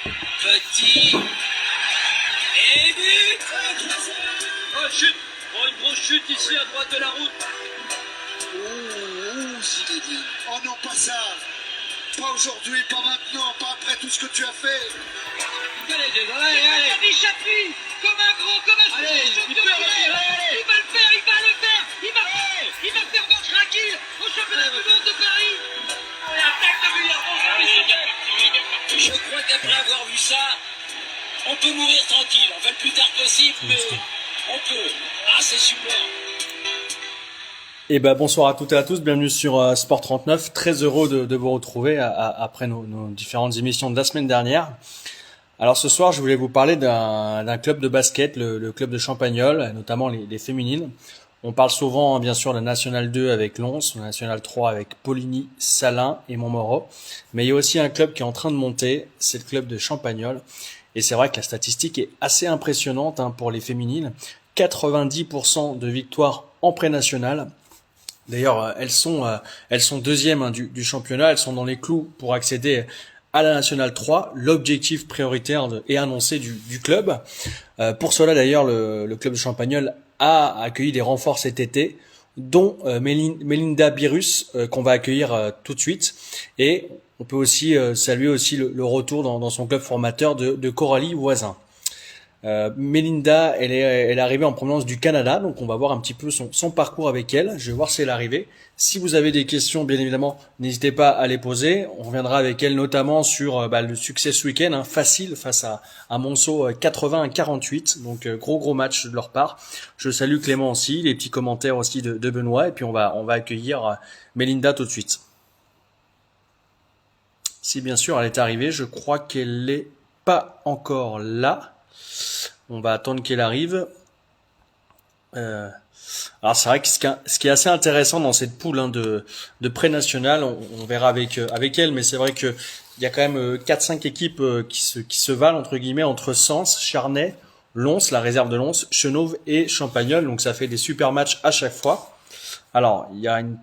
Petit. Et but. Oh, chute. Oh, une grosse chute ici à droite de la route. Oh, Zinedine. Oh non, pas ça. Pas aujourd'hui, pas maintenant, pas après tout ce que tu as fait. Allez, Diego, allez. Il appuie comme un gros, comme un Allez, il peut réussir, allez. Il va le faire, il va le faire. Il va faire marche tranquille au championnat du monde de Paris. Oh, l'attaque de Villarreal. Je crois qu'après avoir vu ça, on peut mourir tranquille. Enfin, le plus tard possible, mais on peut. Ah, c'est super. Et ben bonsoir à toutes et à tous, bienvenue sur Sport 39. Très heureux de vous retrouver après nos différentes émissions de la semaine dernière. Alors ce soir, je voulais vous parler d'un club de basket, le club de Champagnole, notamment les féminines. On parle souvent, bien sûr, de la Nationale 2 avec Lons, la Nationale 3 avec Poligny, Salins et Montmoreau. Mais il y a aussi un club qui est en train de monter, c'est le club de Champagnole. Et c'est vrai que la statistique est assez impressionnante pour les féminines. 90% de victoires en pré-nationale. D'ailleurs, elles sont deuxièmes du championnat. Elles sont dans les clous pour accéder à la Nationale 3. L'objectif prioritaire est annoncé du club. Pour cela, d'ailleurs, le club de Champagnole a accueilli des renforts cet été, dont Melinda Birus, qu'on va accueillir tout de suite. Et on peut aussi saluer aussi le retour dans son club formateur de Coralie Voisin. Melinda, elle est arrivée en provenance du Canada, donc on va voir un petit peu son parcours avec elle. Je vais voir si elle est arrivée. Si vous avez des questions, bien évidemment, n'hésitez pas à les poser. On reviendra avec elle notamment sur le succès ce week-end, facile face à Monceau 80-48, donc gros match de leur part. Je salue Clément aussi, les petits commentaires aussi de Benoît, et puis on va accueillir Melinda tout de suite. Si bien sûr elle est arrivée, je crois qu'elle n'est pas encore là. On va attendre qu'elle arrive. Alors c'est vrai que ce qui est assez intéressant dans cette poule de pré-national, on verra avec elle, mais c'est vrai que il y a quand même 4-5 équipes qui se valent entre guillemets entre Sens, Charnay, Lons, la réserve de Lons, Chenauve et Champagnole. Donc ça fait des super matchs à chaque fois. Alors il y a une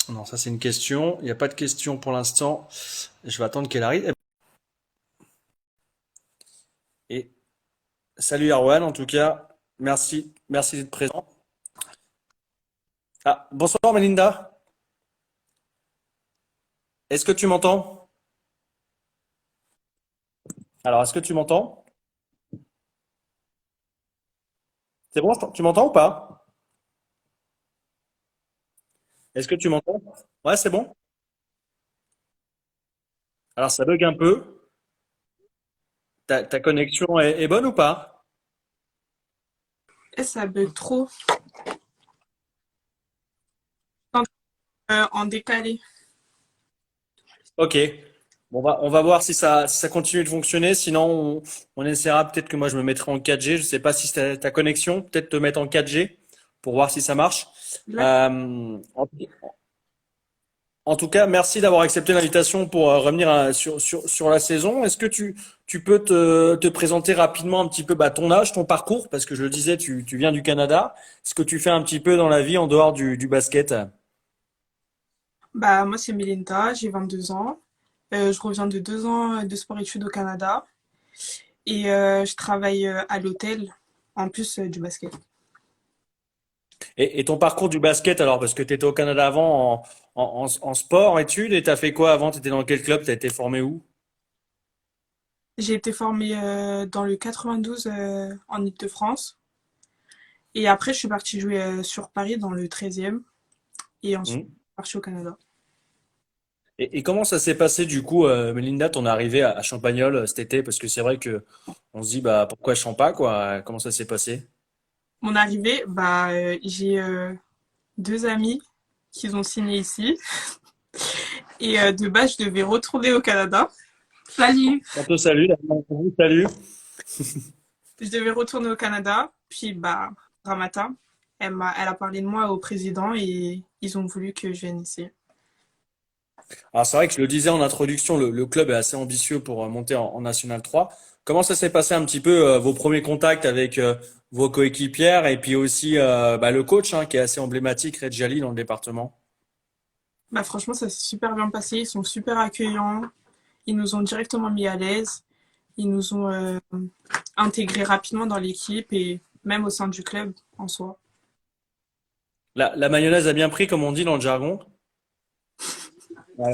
non, ça c'est une question. Il n'y a pas de question pour l'instant. Je vais attendre qu'elle arrive. Et salut Arwan, en tout cas, merci d'être présent. Ah, bonsoir Melinda. Est-ce que tu m'entends? Alors, est-ce que tu m'entends? C'est bon, tu m'entends ou pas? Est-ce que tu m'entends? Ouais, c'est bon. Alors, ça bug un peu. Ta connexion est bonne ou pas? Et ça bug trop en décalé. Ok. Bon, on va voir si ça continue de fonctionner. Sinon, on essaiera peut-être que moi je me mettrai en 4G. Je sais pas si c'est ta connexion, peut-être te mettre en 4G pour voir si ça marche. Là, En tout cas, merci d'avoir accepté l'invitation pour revenir sur la saison. Est-ce que tu peux te présenter rapidement un petit peu ton âge, ton parcours, parce que je le disais, tu viens du Canada. Ce que tu fais un petit peu dans la vie en dehors du basket. moi, c'est Melinda, j'ai 22 ans. Je reviens de 2 ans de sport-études au Canada. Et je travaille à l'hôtel, en plus du basket. Et ton parcours du basket, alors, parce que tu étais au Canada avant en sport, études, et tu as fait quoi avant? Tu étais dans quel club? Tu as été formé où? J'ai été formée dans le 92 en Île-de-France. Et après, je suis partie jouer sur Paris dans le 13e. Et ensuite, je Hmm. suis partie au Canada. Et comment ça s'est passé du coup, Melinda, ton arrivée à Champagnole cet été? Parce que c'est vrai que on se dit pourquoi Champa, quoi? Comment ça s'est passé? Mon arrivée, j'ai 2 amis qui ont signé ici. Et de base, je devais retourner au Canada. Salut! On te salue, on vous salue. Je devais retourner au Canada. Puis, Ramata, elle a parlé de moi au président et ils ont voulu que je vienne ici. Alors c'est vrai que je le disais en introduction, le club est assez ambitieux pour monter en National 3. Comment ça s'est passé un petit peu vos premiers contacts avec vos coéquipières et puis aussi le coach qui est assez emblématique, Red Jali dans le département? Franchement, ça s'est super bien passé. Ils sont super accueillants. Ils nous ont directement mis à l'aise. Ils nous ont intégrés rapidement dans l'équipe et même au sein du club en soi. La mayonnaise a bien pris, comme on dit dans le jargon. Ouais.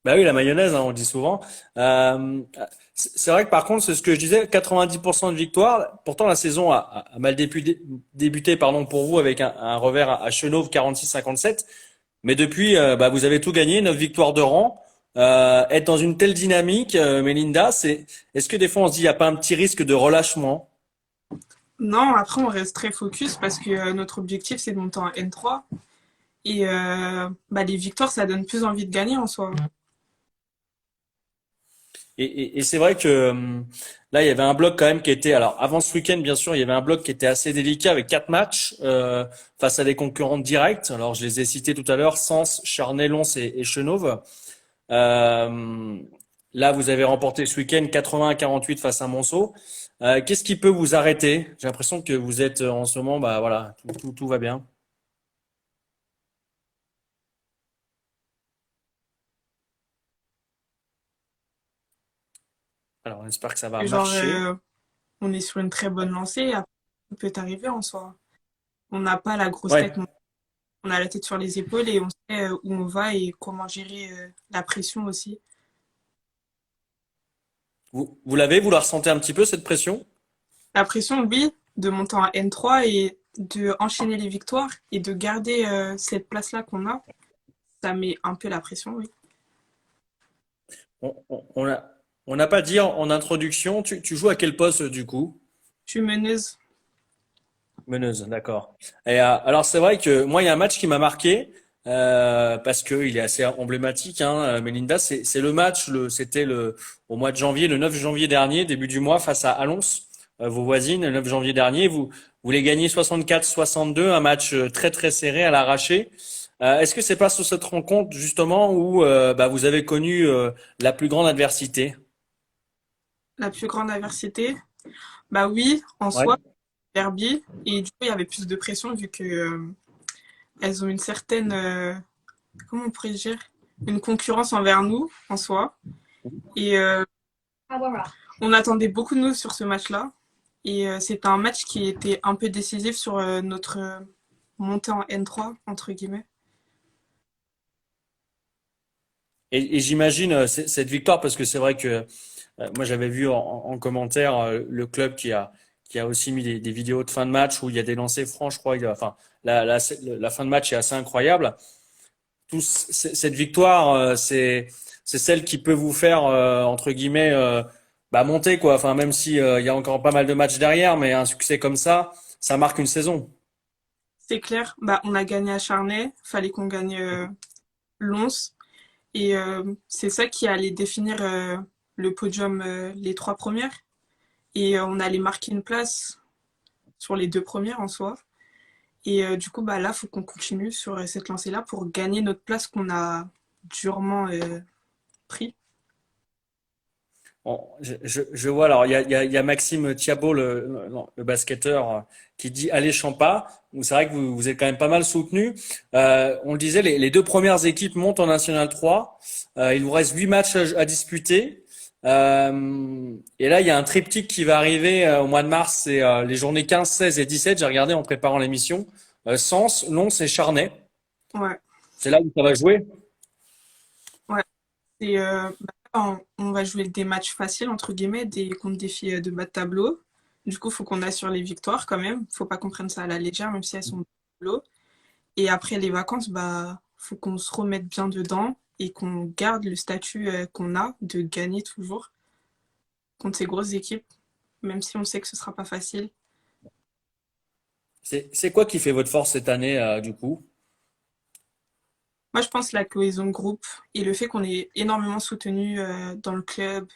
Bah oui, la mayonnaise, hein, on le dit souvent. C'est vrai que par contre, c'est ce que je disais, 90% de victoire. Pourtant, la saison a mal débuté, pardon, pour vous avec un revers à Chenauve 46-57. Mais depuis, bah, vous avez tout gagné, 9 victoires de rang. Être dans une telle dynamique, Mélinda, est-ce que des fois on se dit, il n'y a pas un petit risque de relâchement? Non, après on reste très focus parce que notre objectif c'est de monter en N3 et bah, les victoires ça donne plus envie de gagner en soi. Et c'est vrai que là, il y avait un bloc quand même qui était. Alors, avant ce week-end, bien sûr, il y avait un bloc qui était assez délicat avec 4 matchs face à des concurrents directs. Alors, je les ai cités tout à l'heure, Sens, Charnay, Lons et Chenauve. Euh, Là, vous avez remporté ce week-end 80-48 face à Monceau. Qu'est-ce qui peut vous arrêter? J'ai l'impression que vous êtes en ce moment, bah voilà, tout va bien. Alors, on espère que ça va Genre marcher. on est sur une très bonne lancée, après, tout peut arriver en soi. On n'a pas la grosse Ouais. tête, on a la tête sur les épaules et on sait où on va et comment gérer la pression aussi. Vous l'avez, vous la ressentez un petit peu cette pression? La pression, oui, de monter en N3 et de enchaîner les victoires et de garder cette place-là qu'on a, ça met un peu la pression, oui. On, on, on a, on n'a pas dit en introduction, tu joues à quel poste du coup? Je suis meneuse. Meneuse, d'accord. Et alors c'est vrai que moi il y a un match qui m'a marqué parce que il est assez emblématique, hein, Melinda. C'est le match, c'était le au mois de janvier, le 9 janvier dernier, début du mois, face à Alons, vos voisines, le 9 janvier dernier. Vous les gagnez 64-62, un match très très serré à l'arraché. Est-ce que c'est pas sur cette rencontre justement où bah, vous avez connu la plus grande adversité? La plus grande adversité, bah oui, en Ouais. soi, derby. Et du coup, il y avait plus de pression vu que elles ont une certaine, comment on pourrait dire, une concurrence envers nous en soi. Et on attendait beaucoup de nous sur ce match-là. Et c'était un match qui était un peu décisif sur notre montée en N3, entre guillemets. Et j'imagine cette victoire parce que c'est vrai que moi j'avais vu en commentaire le club qui a aussi mis des vidéos de fin de match où il y a des lancers francs, je crois. Enfin, la fin de match est assez incroyable. Cette victoire, c'est celle qui peut vous faire entre guillemets bah, monter quoi. Enfin, même si il y a encore pas mal de matchs derrière, mais un succès comme ça marque une saison. C'est clair, bah, on a gagné à Charnay, fallait qu'on gagne Lons. Et c'est ça qui allait définir le podium, les 3 premières. Et on allait marquer une place sur les 2 premières en soi. Et du coup, bah, là, faut qu'on continue sur cette lancée-là pour gagner notre place qu'on a durement pris. Bon, je vois, alors il y a Maxime Thiabaut, le basketteur, qui dit allez Champa. Donc, c'est vrai que vous êtes quand même pas mal soutenu. On le disait, les 2 premières équipes montent en National 3. Il vous reste 8 matchs à disputer. Et là, il y a un triptyque qui va arriver au mois de mars. C'est les journées 15, 16 et 17. J'ai regardé en préparant l'émission. Sens, Lons et Charnay. Ouais, C'est là où ça va jouer. ouais. Et bah, on va jouer des matchs faciles, entre guillemets, contre des filles de bas de tableau. Du coup, faut qu'on assure les victoires quand même. Faut pas qu'on prenne ça à la légère, même si elles sont bas de tableau. Et après les vacances, bah, faut qu'on se remette bien dedans et qu'on garde le statut qu'on a de gagner toujours contre ces grosses équipes, même si on sait que ce sera pas facile. C'est quoi qui fait votre force cette année, du coup? Moi, je pense la cohésion de groupe et le fait qu'on est énormément soutenu dans le club,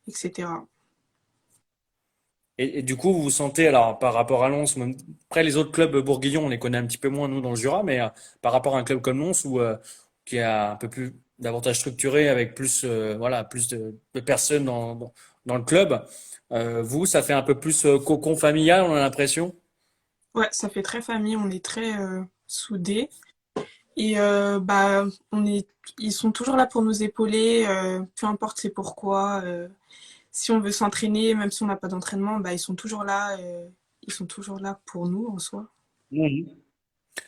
etc. Et du coup, vous vous sentez, alors par rapport à Lens, même, après les autres clubs bourguignons, on les connaît un petit peu moins, nous, dans le Jura, mais par rapport à un club comme Lens, qui est un peu plus davantage structuré, avec plus, voilà, plus de personnes dans le club, vous, ça fait un peu plus cocon familial, on a l'impression. Ouais, ça fait très famille, on est très soudés. Et bah, ils sont toujours là pour nous épauler, peu importe c'est pourquoi. si on veut s'entraîner, même si on n'a pas d'entraînement, bah, ils sont toujours là pour nous en soi. Mhm.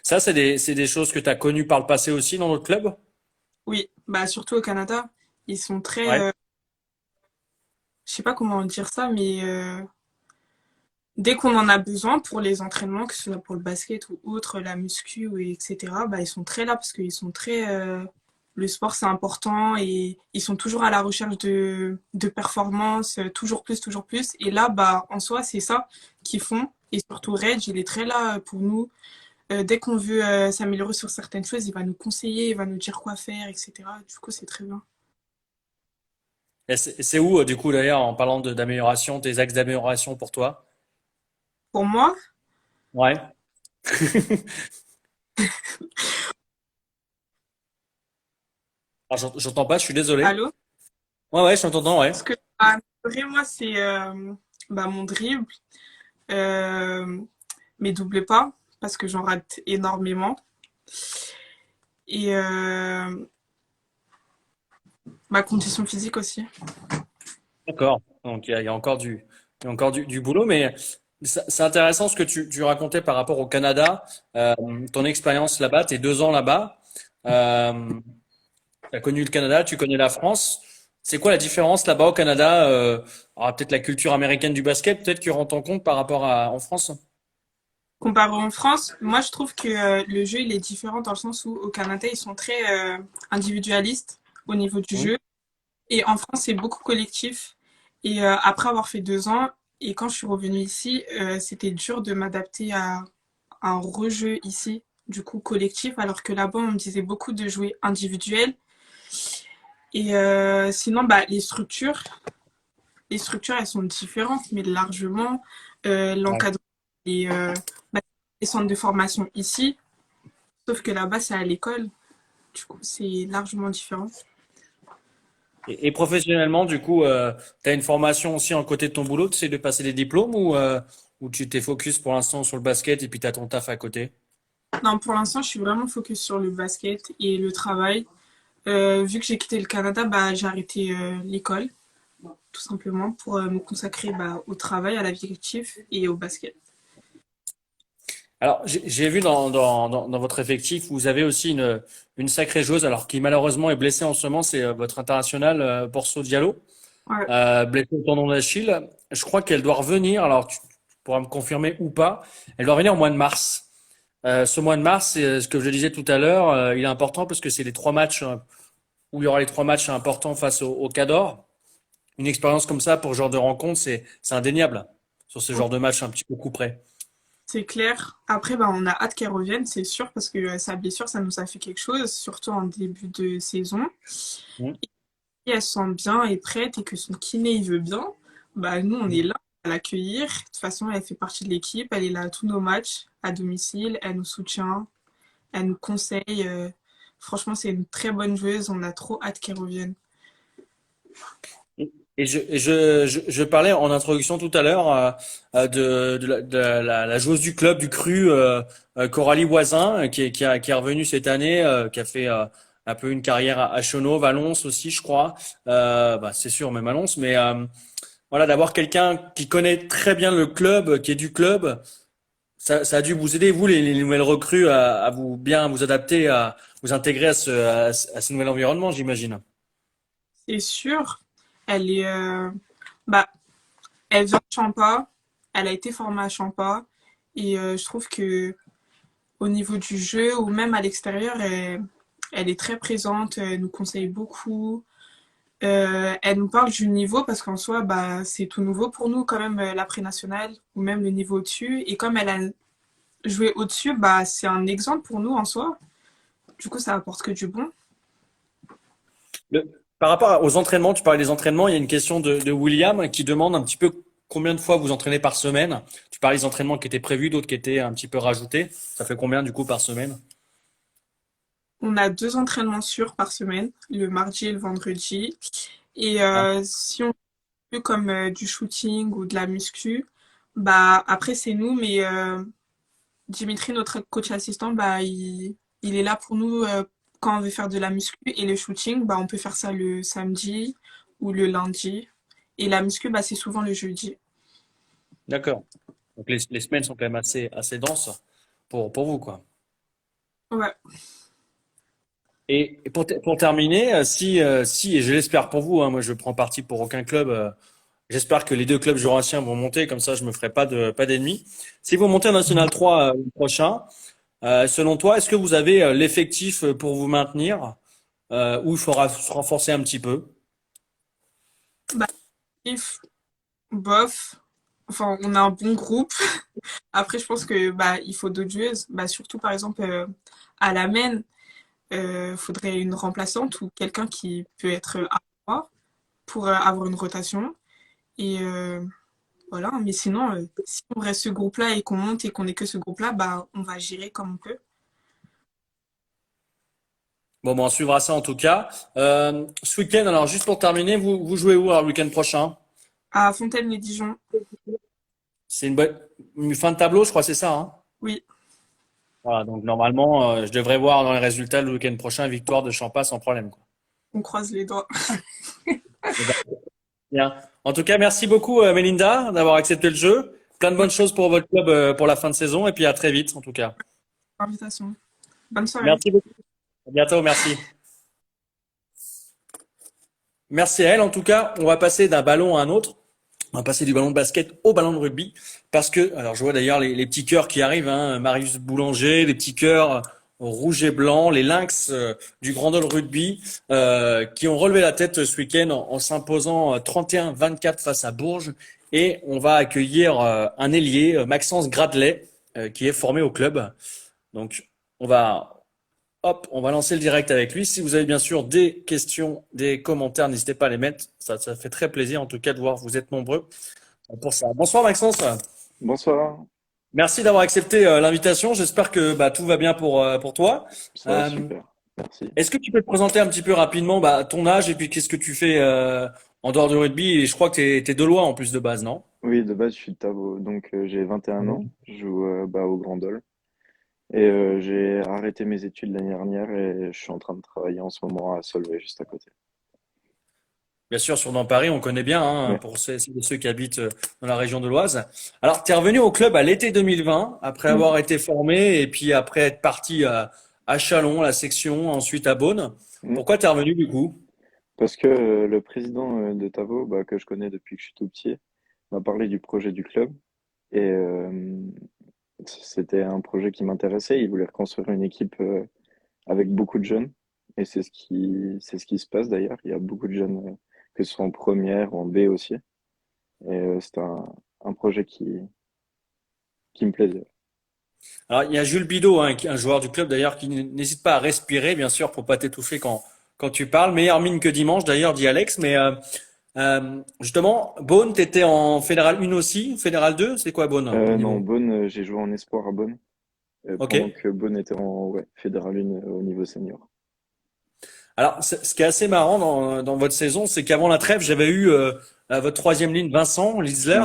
Ça, c'est des choses que tu as connues par le passé aussi dans notre club? Oui, bah, surtout au Canada, ils sont très, Ouais. je sais pas comment dire ça, mais dès qu'on en a besoin pour les entraînements, que ce soit pour le basket ou autre, la muscu, ou etc., bah, ils sont très là parce qu'ils sont très. Le sport, c'est important et ils sont toujours à la recherche de performances, toujours plus, toujours plus. Et là, bah, en soi, c'est ça qu'ils font. Et surtout, Reg, il est très là pour nous. Dès qu'on veut s'améliorer sur certaines choses, il va nous conseiller, il va nous dire quoi faire, etc. Du coup, c'est très bien. Et c'est où, du coup, d'ailleurs, en parlant d'amélioration, tes axes d'amélioration pour toi? Pour moi, Ouais. Alors, j'entends pas, je suis désolé. allô? Ouais, ouais, je t'entends, ouais. Ce que j'aimerais, moi, c'est bah, mon dribble. Euh, mes doubles pas, parce que j'en rate énormément. Et ma condition physique aussi. D'accord. Donc, il y a encore il y a encore du boulot, mais c'est intéressant ce que tu racontais par rapport au Canada, euh, ton expérience là-bas, tes 2 ans là-bas. Euh, tu as connu le Canada, tu connais la France. C'est quoi la différence là-bas au Canada? Alors, peut-être la culture américaine du basket, peut-être que tu rends en compte par rapport à en France? Comparé en France, moi je trouve que le jeu il est différent dans le sens où au Canada ils sont très individualistes au niveau du Mhm. jeu et en France c'est beaucoup collectif. Et après avoir fait 2 ans et quand je suis revenue ici, c'était dur de m'adapter à un rejeu ici, du coup collectif, alors que là-bas on me disait beaucoup de jouer individuel. Et sinon, bah, les structures, elles sont différentes, mais largement, Ouais. l'encadrement et bah, les centres de formation ici, sauf que là-bas, c'est à l'école. Du coup, c'est largement différent. Et professionnellement, du coup, tu as une formation aussi en côté de ton boulot, tu essaies de passer des diplômes ou tu t'es focus pour l'instant sur le basket et puis tu as ton taf à côté? Non, pour l'instant, je suis vraiment focus sur le basket et le travail. Vu que j'ai quitté le Canada, bah, j'ai arrêté l'école, tout simplement, pour me consacrer bah, au travail, à la vie active et au basket. Alors, j'ai vu dans votre effectif, vous avez aussi une sacrée joueuse, alors qui malheureusement est blessée en ce moment, c'est votre international Borso Diallo, Ouais. blessée au tendon d'Achille. Je crois qu'elle doit revenir, alors tu pourras me confirmer ou pas, elle doit revenir au mois de mars. Ce mois de mars, c'est ce que je disais tout à l'heure, il est important parce que c'est les 3 matchs où il y aura les 3 matchs importants face au Cador. Une expérience comme ça pour ce genre de rencontre, c'est indéniable sur ce genre de match un petit peu coup près. C'est clair. Après, bah, on a hâte qu'elle revienne, c'est sûr, parce que sa blessure, ça nous a fait quelque chose, surtout en début de saison. Mm. Et elle se sent bien et prête et que son kiné, il veut bien, bah, nous, on est là à l'accueillir. De toute façon, elle fait partie de l'équipe, elle est là à tous nos matchs, à domicile, elle nous soutient, elle nous conseille. Franchement, c'est une très bonne joueuse, on a trop hâte qu'elle revienne. Et je parlais en introduction tout à l'heure la joueuse du club, du CRU, Coralie Voisin, qui est revenue cette année, qui a fait un peu une carrière à Chenot, Valence aussi, je crois. Bah, c'est sûr, même Valence, mais voilà, d'avoir quelqu'un qui connaît très bien le club, qui est du club, ça a dû vous aider, vous, les nouvelles recrues, à vous bien vous adapter, à vous intégrer à ce nouvel environnement, j'imagine. C'est sûr, elle est, bah, elle vient de Champa, elle a été formée à Champa, et je trouve que au niveau du jeu ou même à l'extérieur, elle est très présente, elle nous conseille beaucoup. Elle nous parle du niveau parce qu'en soi, bah, c'est tout nouveau pour nous quand même l'après-national ou même le niveau au-dessus. Et comme elle a joué au-dessus, bah, c'est un exemple pour nous en soi. Du coup, ça apporte que du bon. Par rapport aux entraînements, tu parlais des entraînements, il y a une question de William qui demande un petit peu combien de fois vous entraînez par semaine. Tu parlais des entraînements qui étaient prévus, d'autres qui étaient un petit peu rajoutés. Ça fait combien du coup par semaine? On a 2 entraînements sûrs par semaine, le mardi et le vendredi. Et Ouais. si on fait comme du shooting ou de la muscu, bah après c'est nous, mais Dimitri, notre coach assistant, bah, il est là pour nous quand on veut faire de la muscu et le shooting, bah, on peut faire ça le samedi ou le lundi. Et la muscu, bah, c'est souvent le jeudi. D'accord. Donc les semaines sont quand même assez denses pour vous, quoi. Ouais. Et pour terminer, si, et je l'espère pour vous, hein, moi je prends parti pour aucun club, j'espère que les deux clubs jurassiens vont monter, comme ça je me ferai pas d'ennemis. Si vous montez en National 3 le prochain, selon toi, est-ce que vous avez l'effectif pour vous maintenir ou il faudra se renforcer un petit peu? Bah, if, bof. Enfin, on a un bon groupe. Après, je pense que bah, il faut d'autres joueuses. Bah, surtout, par exemple, à la main, faudrait une remplaçante ou quelqu'un qui peut être à trois pour avoir une rotation. Et voilà. Mais sinon, si on reste ce groupe-là et qu'on monte et qu'on n'est que ce groupe-là, bah, on va gérer comme on peut. Bon, ben, on suivra ça en tout cas. Ce week-end, alors juste pour terminer, vous jouez où alors, le week-end prochain? À Fontaine-les-Dijon, C'est une fin de tableau, je crois, c'est ça, hein? oui, Voilà, donc normalement, je devrais voir dans les résultats le week-end prochain, victoire de Champas sans problème, quoi. on croise les doigts. Eh ben, bien. En tout cas, merci beaucoup, Melinda, d'avoir accepté le jeu. Plein de bonnes choses pour votre club pour la fin de saison et puis à très vite, en tout cas. Invitation. Bonne soirée. Merci beaucoup. À bientôt, merci. Merci à elle. En tout cas, on va passer d'un ballon à un autre. On va passer du ballon de basket au ballon de rugby parce que, alors je vois d'ailleurs les petits cœurs qui arrivent, hein, Marius Boulanger, les petits cœurs rouge et blanc, les Lynx du Grandol Rugby qui ont relevé la tête ce week-end en s'imposant 31-24 face à Bourges. Et on va accueillir un ailier, Maxence Gradelet, qui est formé au club. Donc on va lancer le direct avec lui. Si vous avez bien sûr des questions, des commentaires, n'hésitez pas à les mettre. Ça fait très plaisir en tout cas de voir que vous êtes nombreux pour ça. Bonsoir Maxence. Bonsoir, Merci d'avoir accepté l'invitation. J'espère que tout va bien pour toi. ça va Euh, super, merci. Est-ce que tu peux te présenter un petit peu rapidement ton âge et puis qu'est-ce que tu fais en dehors du rugby? Et je crois que tu es de loin en plus de base, non? Oui, de base, je suis de Tavo, donc j'ai 21 ans, Mhm. je joue au Grand Dol. Et j'ai arrêté mes études l'année dernière et je suis en train de travailler en ce moment à Solvay, juste à côté. Bien sûr, dans Paris, on connaît bien hein, Ouais. pour ceux qui habitent dans la région de l'Oise. Alors, tu es revenu au club à l'été 2020, après Mm. avoir été formé et puis après être parti à Chalon, la section, ensuite à Beaune. Mm. Pourquoi tu es revenu du coup? Parce que le président de Tavo, que je connais depuis que je suis tout petit, m'a parlé du projet du club et c'était un projet qui m'intéressait. Il voulait reconstruire une équipe avec beaucoup de jeunes. Et c'est ce qui se passe d'ailleurs. Il y a beaucoup de jeunes, que ce soit en première ou en B aussi. Et c'est un projet qui me plaisait. Alors, il y a Jules Bidault, hein, un joueur du club d'ailleurs, qui n'hésite pas à respirer, bien sûr, pour pas t'étouffer quand tu parles. Meilleure mine que dimanche, d'ailleurs, dit Alex. Mais justement, Beaune, tu étais en Fédéral 1 aussi, Fédéral 2, c'est quoi Beaune au Non, niveau? Beaune, j'ai joué en espoir à Beaune, Ok. pendant que Beaune était en Fédéral 1 au niveau senior. Alors, ce qui est assez marrant dans votre saison, c'est qu'avant la trêve, j'avais eu votre troisième ligne, Vincent Liesler,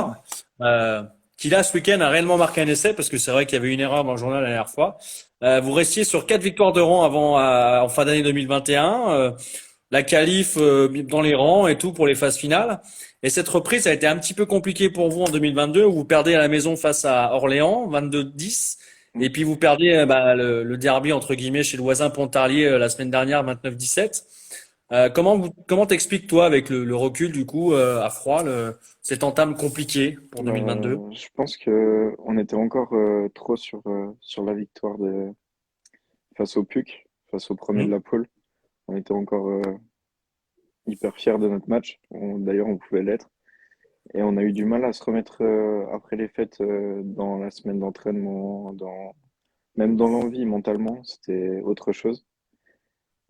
Mm. euh, qui là, ce week-end, a réellement marqué un essai, parce que c'est vrai qu'il y avait une erreur dans le journal la dernière fois. Vous restiez sur 4 victoires de rang en fin d'année 2021, la qualif dans les rangs et tout pour les phases finales. Et cette reprise a été un petit peu compliquée pour vous en 2022, où vous perdez à la maison face à Orléans, 22-10. Mm. Et puis vous perdez le derby entre guillemets chez le voisin Pontarlier la semaine dernière 29-17. Comment t'expliques toi avec le recul du coup à froid cette entame compliquée pour 2022? Je pense que on était encore trop sur la victoire face au PUC, face au premier de Hmm. la poule. On était encore hyper fiers de notre match. D'ailleurs, on pouvait l'être. Et on a eu du mal à se remettre après les fêtes dans la semaine d'entraînement, même dans l'envie mentalement, c'était autre chose.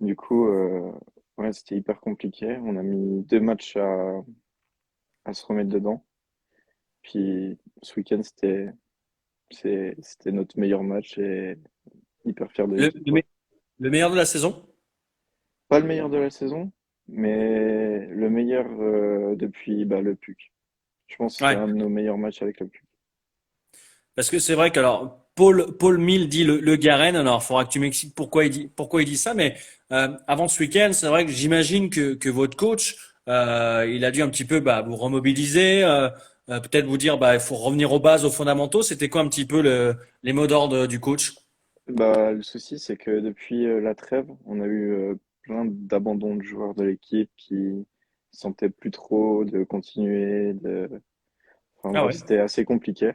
Du coup, ouais, c'était hyper compliqué. On a mis 2 matchs à se remettre dedans. Puis ce week-end, c'était notre meilleur match et hyper fier de Le, l'équipe, le quoi. me- le meilleur de la saison? Pas le meilleur de la saison, mais le meilleur depuis le PUC. Je pense que c'était Ouais. un de nos meilleurs matchs avec le PUC. Parce que c'est vrai que alors Paul Mill dit le Garenne. Alors, il faudra que tu m'expliques pourquoi il dit ça. Mais avant ce week-end, c'est vrai que j'imagine que votre coach Il a dû un petit peu vous remobiliser, peut-être vous dire il faut revenir aux bases, aux fondamentaux. C'était quoi un petit peu les mots d'ordre du coach? Bah, le souci, c'est que depuis la trêve, on a eu plein d'abandons de joueurs de l'équipe qui sentaient plus trop de continuer. Enfin Ah bref, ouais. c'était assez compliqué.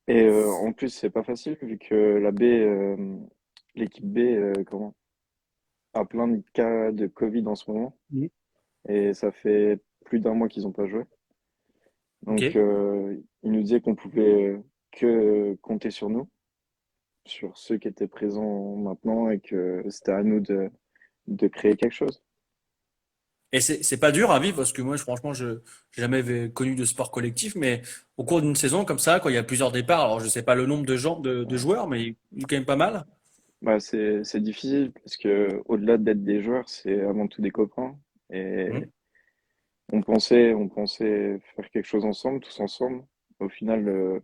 Et en plus, c'est pas facile vu que l'équipe B, a plein de cas de Covid en ce moment. Mhm. Et ça fait plus d'un mois qu'ils n'ont pas joué. Ok. Donc, ils nous disaient qu'on pouvait que compter sur nous, sur ceux qui étaient présents maintenant et que c'était à nous de créer quelque chose. Et c'est pas dur à vivre parce que moi, franchement, je j'ai jamais connu de sport collectif, mais au cours d'une saison comme ça, quand il y a plusieurs départs, alors je sais pas le nombre de gens, de joueurs, mais il y a quand même pas mal. Bah, c'est difficile parce que au-delà d'être des joueurs, c'est avant tout des copains. Et Mhm. on pensait faire quelque chose ensemble, tous ensemble. Au final,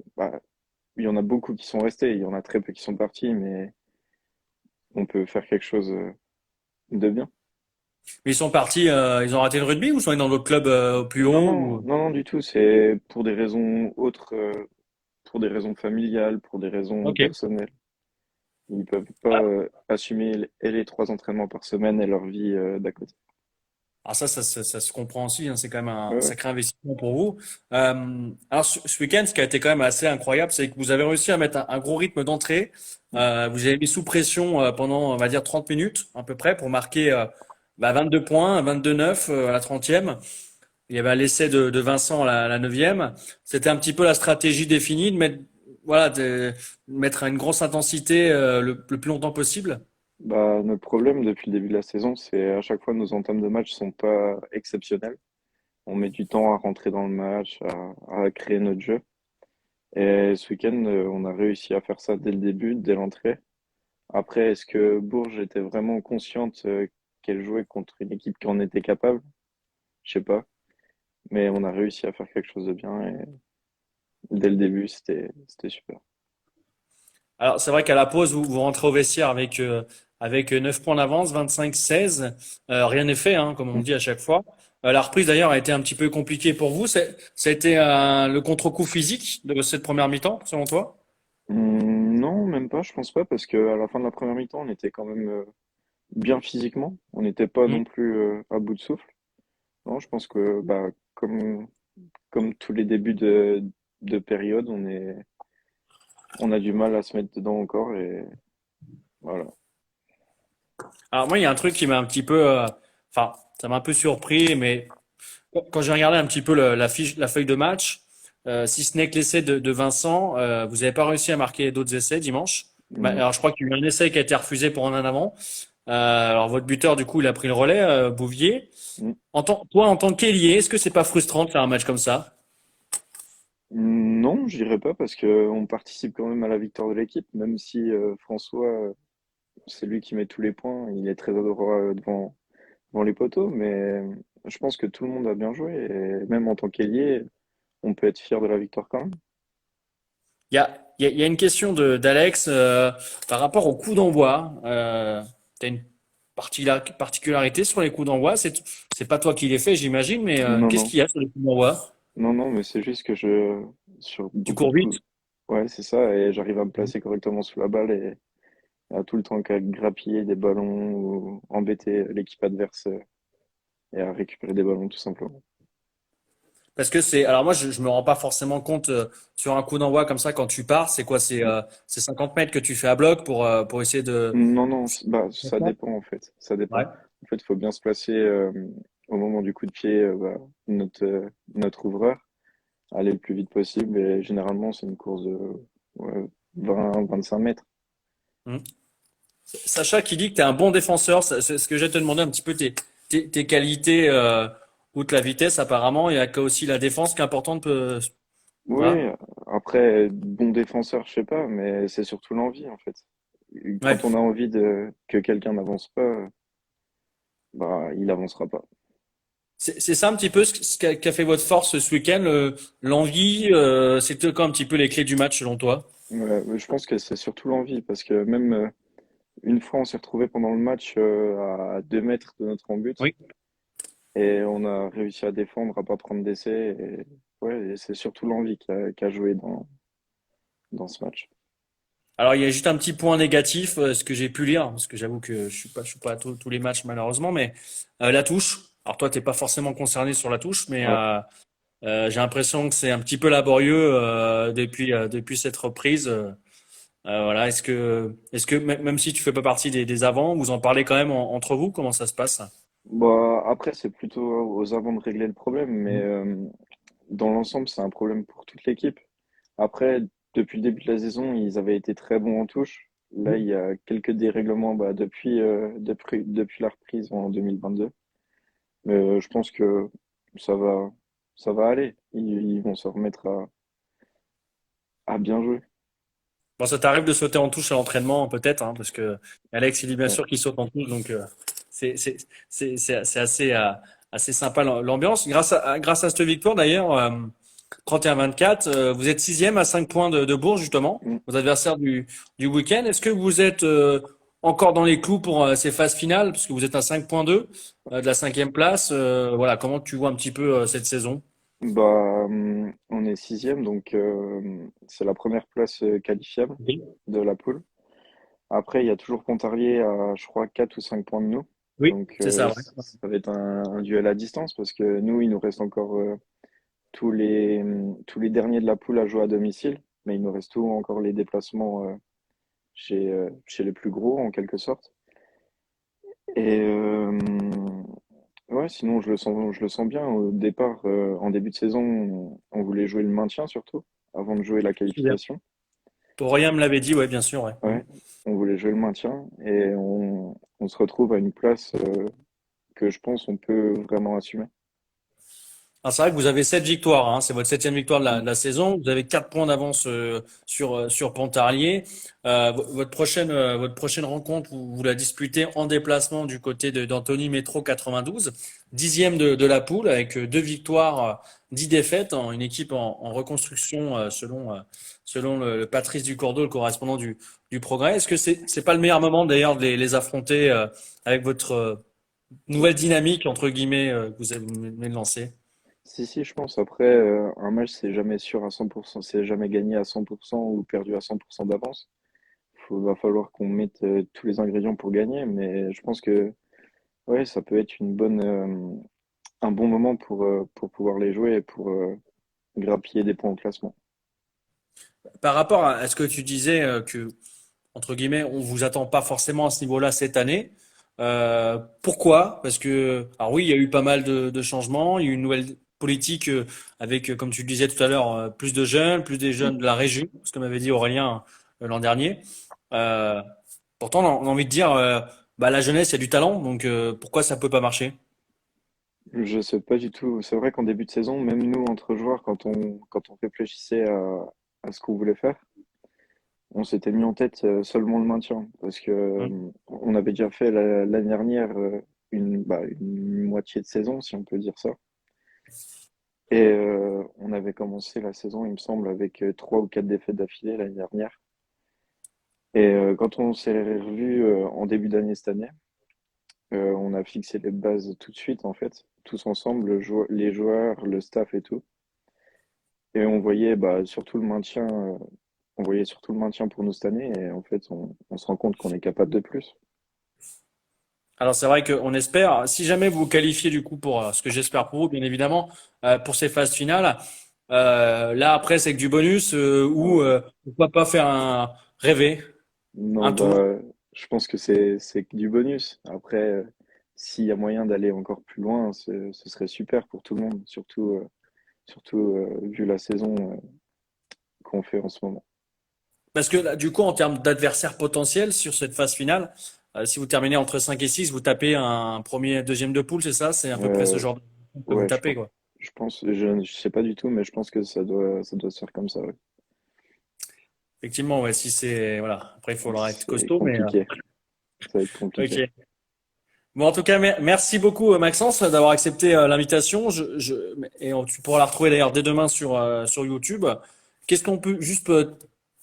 il y en a beaucoup qui sont restés, il y en a très peu qui sont partis, mais on peut faire quelque chose de bien. Mais ils sont partis, ils ont raté le rugby ou sont allés dans d'autres clubs au plus Non, haut non, ou... non, non, du tout. C'est pour des raisons autres, pour des raisons familiales, pour des raisons Ok. personnelles. Ils peuvent pas assumer et les 3 entraînements par semaine et leur vie d'à côté. Alors ça se comprend aussi, hein, c'est quand même Ouais, un ouais. sacré investissement pour vous. Alors ce week-end, ce qui a été quand même assez incroyable, c'est que vous avez réussi à mettre un gros rythme d'entrée. Vous avez mis sous pression pendant, on va dire, 30 minutes à peu près pour marquer 22 points, 22-9 à la 30e. Il y avait l'essai de Vincent à la 9e. C'était un petit peu la stratégie définie de mettre, voilà, de mettre à une grosse intensité le plus longtemps possible. Bah, notre problème depuis le début de la saison, c'est à chaque fois nos entames de match sont pas exceptionnelles. On met du temps à rentrer dans le match, à créer notre jeu. Et ce week-end, on a réussi à faire ça dès le début, dès l'entrée. Après, est-ce que Bourges était vraiment consciente qu'elle jouait contre une équipe qui en était capable? Je sais pas. Mais on a réussi à faire quelque chose de bien et dès le début, c'était super. Alors, c'est vrai qu'à la pause, vous rentrez au vestiaire avec 9 points d'avance, 25-16. Rien n'est fait, hein, comme on Mm. dit à chaque fois. La reprise, d'ailleurs, a été un petit peu compliquée pour vous. Ça a été le contre-coup physique de cette première mi-temps, selon toi? Non, même pas, je pense pas, parce que à la fin de la première mi-temps, on était quand même bien physiquement. On n'était pas Hmm. non plus à bout de souffle. Non, je pense que bah, comme tous les débuts de période, on a du mal à se mettre dedans encore et voilà. Alors, moi, il y a un truc qui m'a un petit peu, enfin, ça m'a un peu surpris, mais quand j'ai regardé un petit peu la feuille de match, si ce n'est que l'essai de Vincent, vous n'avez pas réussi à marquer d'autres essais dimanche. Non. Alors, je crois qu'il y a eu un essai qui a été refusé pour un avant. Alors votre buteur, du coup, il a pris le relais, Bouvier. Mm. Toi, en tant qu'ailier, est-ce que c'est pas frustrant de faire un match comme ça? Non, je dirais pas parce que on participe quand même à la victoire de l'équipe, même si François, c'est lui qui met tous les points, il est très adroit devant les poteaux, mais je pense que tout le monde a bien joué et même en tant qu'ailier, on peut être fier de la victoire quand même. Il y a une question d'Alex par rapport au coup d'envoi. T'as une particularité sur les coups d'envoi. C'est pas toi qui les fais, j'imagine, mais Non, qu'est-ce non, qu'il y a sur les coups d'envoi? non, non, mais c'est juste que sur Tu beaucoup de cours vite? coups, ouais, c'est ça, et j'arrive à me placer correctement sous la balle et à tout le temps qu'à grappiller des ballons ou embêter l'équipe adverse et à récupérer des ballons tout simplement. Parce que alors moi, je me rends pas forcément compte sur un coup d'envoi comme ça quand tu pars. C'est quoi? C'est 50 mètres que tu fais à bloc pour essayer de. Non, non, bah, ça dépend en fait. Ça dépend. Ouais. En fait, il faut bien se placer au moment du coup de pied, notre ouvreur, aller le plus vite possible. Et généralement, c'est une course de ouais, 20-25 mètres. Hmm. Sacha qui dit que tu es un bon défenseur, c'est ce que j'ai te demander un petit peu tes qualités, outre la vitesse apparemment, il y a aussi la défense qui est importante. Oui, Voilà. après, bon défenseur, je sais pas, mais c'est surtout l'envie en fait. Ouais. Quand on a envie que quelqu'un n'avance pas, bah, il avancera pas. C'est ça un petit peu qu'a fait votre force ce week-end, l'envie, c'était quoi un petit peu les clés du match selon toi? Ouais, mais je pense que c'est surtout l'envie parce que même une fois, on s'est retrouvé pendant le match à 2 mètres de notre en but. Oui. Et on a réussi à défendre, à pas prendre d'essai. Et, ouais, et c'est surtout l'envie qui a joué dans ce match. Alors, il y a juste un petit point négatif, ce que j'ai pu lire, parce que j'avoue que je suis pas à tous les matchs malheureusement, mais la touche. Alors toi, t'es pas forcément concerné sur la touche, mais Ouais. j'ai l'impression que c'est un petit peu laborieux depuis cette reprise. Voilà, est-ce que même si tu fais pas partie des avants, vous en parlez quand même entre vous? Comment ça se passe? Bah, après, c'est plutôt aux avants de régler le problème, mais dans l'ensemble, c'est un problème pour toute l'équipe. Après, depuis le début de la saison, ils avaient été très bons en touche. Là, il y a quelques dérèglements bah, depuis la reprise en 2022. Mais je pense que ça va, ça va aller. Ils vont se remettre à bien jouer. Bon, ça t'arrive de sauter en touche à l'entraînement, peut-être, hein, parce que Alex, il dit bien Ouais. sûr qu'il saute en touche, donc c'est c'est c'est assez sympa l'ambiance. Grâce à cette victoire d'ailleurs, 31-24, vous êtes sixième à 5 points de Bourges justement, Mm. vos adversaires du week-end. Est-ce que vous êtes encore dans les clous pour ces phases finales, parce que vous êtes à 5,2 de la cinquième place. Voilà, comment tu vois un petit peu cette saison? Bah, on est sixième, donc c'est la première place qualifiable Oui, de la poule. Après, il y a toujours Pontarlier à, je crois, 4 ou 5 points de nous. oui, Donc, c'est ça. Ouais. ça va être un duel à distance parce que nous, il nous reste encore tous les derniers de la poule à jouer à domicile. Mais il nous reste tout, encore les déplacements chez les plus gros, en quelque sorte. Et ouais, sinon, je le sens bien. Au départ, en début de saison, on voulait jouer le maintien surtout, avant de jouer la Bien. qualification. Aurélien me l'avait dit, ouais, bien sûr, ouais. Ouais, on voulait jouer le maintien et on se retrouve à une place que je pense on peut vraiment assumer. Ah, c'est vrai que vous avez 7 victoires, hein, c'est votre septième victoire de la, Mm. de la saison. Vous avez 4 points d'avance sur Pontarlier. Votre prochaine rencontre, vous la disputez en déplacement du côté d'Anthony Métro 92, dixième de la poule avec 2 victoires, 10 défaites, une équipe en reconstruction selon le Patrice Ducordeau, le correspondant du Progrès. Est-ce que c'est pas le meilleur moment d'ailleurs de les affronter avec votre nouvelle dynamique entre guillemets que vous venez de lancer? Si, je pense. Après, un match, c'est jamais sûr à 100%, c'est jamais gagné à 100% ou perdu à 100% d'avance. Va falloir qu'on mette tous les ingrédients pour gagner, mais je pense que ouais, ça peut être un bon moment pour pouvoir les jouer et pour grappiller des points au classement. Par rapport à ce que tu disais, que, entre guillemets, on vous attend pas forcément à ce niveau-là cette année. Pourquoi? Parce que, alors oui, il y a eu pas mal de changements. Il y a eu une nouvelle politique avec, comme tu le disais tout à l'heure, plus de jeunes, plus des Mm. jeunes de la région, ce que m'avait dit Aurélien l'an dernier. Euh, Pourtant, on a envie de dire, bah, la jeunesse, il y a du talent, donc pourquoi ça peut pas marcher? Je sais pas du tout. C'est vrai qu'en début de saison, même nous, entre joueurs, quand on réfléchissait à ce qu'on voulait faire, on s'était mis en tête seulement le maintien. Parce que on avait déjà fait l'année dernière une moitié de saison, si on peut dire ça. Et on avait commencé la saison, il me semble, avec 3 ou 4 défaites d'affilée l'année dernière. Et quand on s'est revu en début d'année cette année, on a fixé les bases tout de suite, en fait, tous ensemble, les joueurs, le staff et tout. Et on voyait bah, surtout le maintien, on voyait surtout le maintien pour nous cette année. Et en fait, on se rend compte qu'on est capable de plus. Alors c'est vrai qu'on espère, si jamais vous vous qualifiez du coup pour ce que j'espère pour vous, bien évidemment, pour ces phases finales, là après c'est que du bonus ou pourquoi pas faire un rêver, Non, un tour. bah, je pense que c'est que du bonus. Après, s'il y a moyen d'aller encore plus loin, ce serait super pour tout le monde, surtout vu la saison qu'on fait en ce moment. Parce que là, du coup en termes d'adversaires potentiels sur cette phase finale, si vous terminez entre 5 et 6, vous tapez un premier, deuxième de poule, c'est ça? C'est à peu près ce Euh, genre de que vous ouais, tapez quoi. je sais pas du tout, mais je pense que ça doit se faire comme ça. Ouais. Effectivement, ouais, si c'est voilà. Après il faudra être C'est costaud, mais compliqué. Ça va être compliqué. ok. Bon, en tout cas, merci beaucoup, Maxence, d'avoir accepté l'invitation. Tu pourras la retrouver d'ailleurs dès demain sur YouTube. Qu'est-ce qu'on peut juste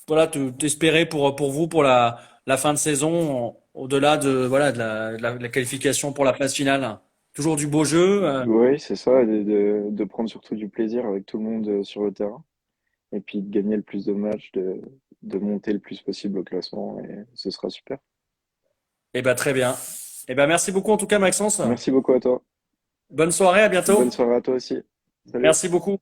voilà, t'espérer pour vous, pour la fin de saison, au-delà de, voilà, de la qualification pour la phase finale? toujours du beau jeu. Oui, c'est ça, de prendre surtout du plaisir avec tout le monde sur le terrain. Et puis de gagner le plus de matchs, de monter le plus possible au classement. Et ce sera super. Eh ben très bien. Eh ben merci beaucoup en tout cas Maxence. Merci beaucoup à toi. Bonne soirée, à bientôt. Bonne soirée à toi aussi. Salut. Merci beaucoup.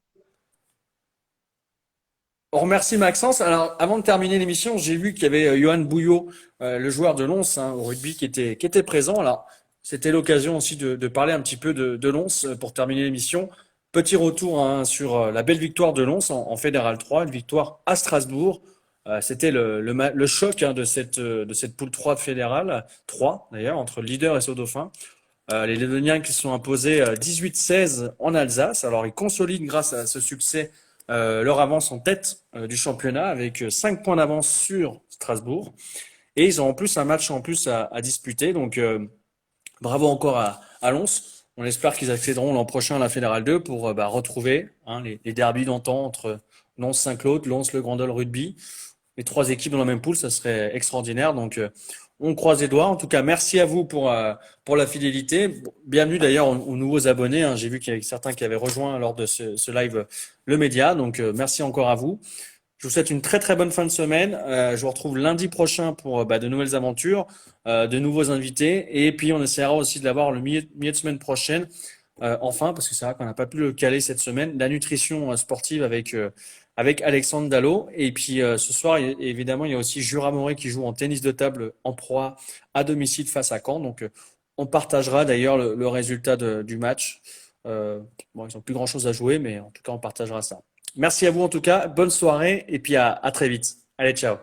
On remercie Maxence. Alors, avant de terminer l'émission, j'ai vu qu'il y avait Johan Bouillot, le joueur de Lons au rugby, qui était présent. Alors, c'était l'occasion aussi de parler un petit peu de Lons pour terminer l'émission. Petit retour hein, sur la belle victoire de Lons en Fédéral 3, une victoire à Strasbourg. C'était le choc hein, de cette poule 3 de Fédéral 3, d'ailleurs, entre leader et Saut-Dauphin. Les Lédoniens qui se sont imposés 18-16 en Alsace. Alors, ils consolident grâce à ce succès leur avance en tête du championnat avec 5 points d'avance sur Strasbourg. Et ils ont en plus un match en plus à disputer. Donc, bravo encore à Lons. On espère qu'ils accéderont l'an prochain à la Fédérale 2 pour retrouver hein, les derbys d'antan entre Lons-Saint-Claude, Lons-Le Grandol Rugby. Les 3 équipes dans la même poule, ça serait extraordinaire. Donc, on croise les doigts. En tout cas, merci à vous pour la fidélité. Bienvenue d'ailleurs aux nouveaux abonnés. Hein. J'ai vu qu'il y avait certains qui avaient rejoint lors de ce live le média. Donc, merci encore à vous. Je vous souhaite une très très bonne fin de semaine. Je vous retrouve lundi prochain pour de nouvelles aventures, de nouveaux invités. Et puis, on essaiera aussi de l'avoir le milieu de semaine prochaine. Enfin, parce que c'est vrai qu'on n'a pas pu le caler cette semaine, la nutrition sportive avec Alexandre Dallot. Et puis ce soir, évidemment, il y a aussi Jura Moré qui joue en tennis de table en proie à domicile face à Caen. Donc on partagera d'ailleurs le résultat du match. Bon, ils n'ont plus grand-chose à jouer, mais en tout cas, on partagera ça. Merci à vous en tout cas, bonne soirée et puis à très vite. Allez, ciao.